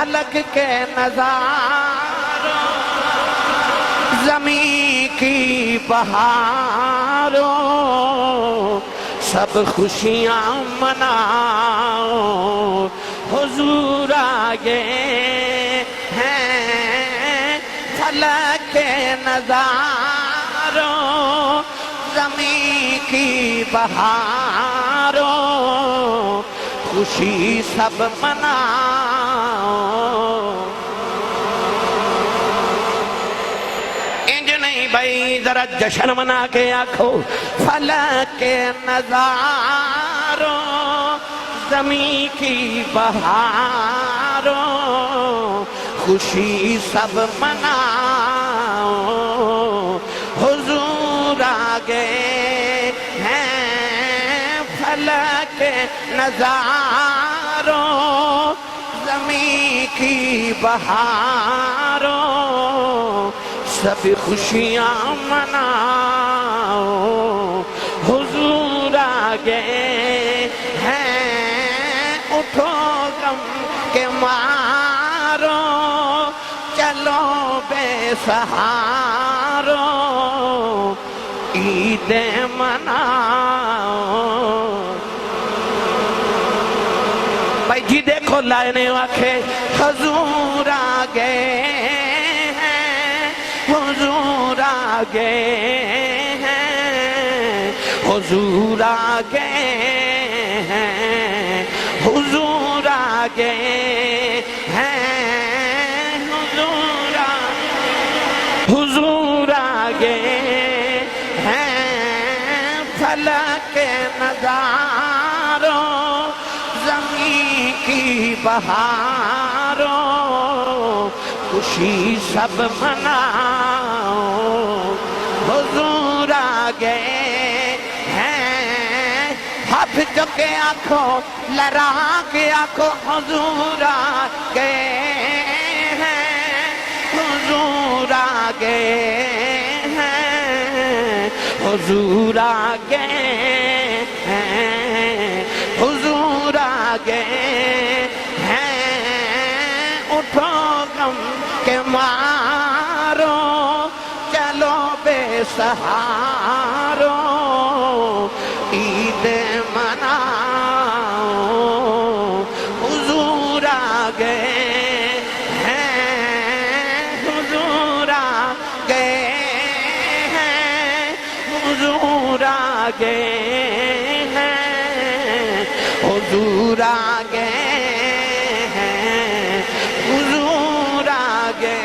فلک کے نظاروں زمین کی بہاروں سب خوشیاں مناؤ حضور آگے ہیں فلک کے نظاروں زمین کی بہاروں خوشی سب مناؤ انج نہیں بھائی ذرا جشن منا کے آنکھو فلک کے نظاروں زمین کی بہاروں خوشی سب مناؤ حضور آگے ہیں فلک کے نظاروں زمین کی بہاروں سب خوشیاں مناؤ حضور آگے ہیں اٹھو غم کے مارو چلو بے سہاروں عید مناؤ بھائی جی دیکھو لائنے واقعے حضور آگے ہیں حضور آگے ہیں حضور آگے ہیں حضور آگے ہیں حضور آگے ہیں فلک کے نظاروں زمین کی بہاروں خوشی سب مناؤ حضور آگے ہیں حافظ کے آنکھوں لڑا کے آنکھوں حضور آگے ہیں حضور آگے ہیں حضور آگے ہیں حضور آگے ہیں اٹھو غم کے مارو چلو بے سہاروں عید مناؤ حضور آگے ہیں حضور آگے ہیں حضور آگے ہیں حضور آگے ہیں حضور آگے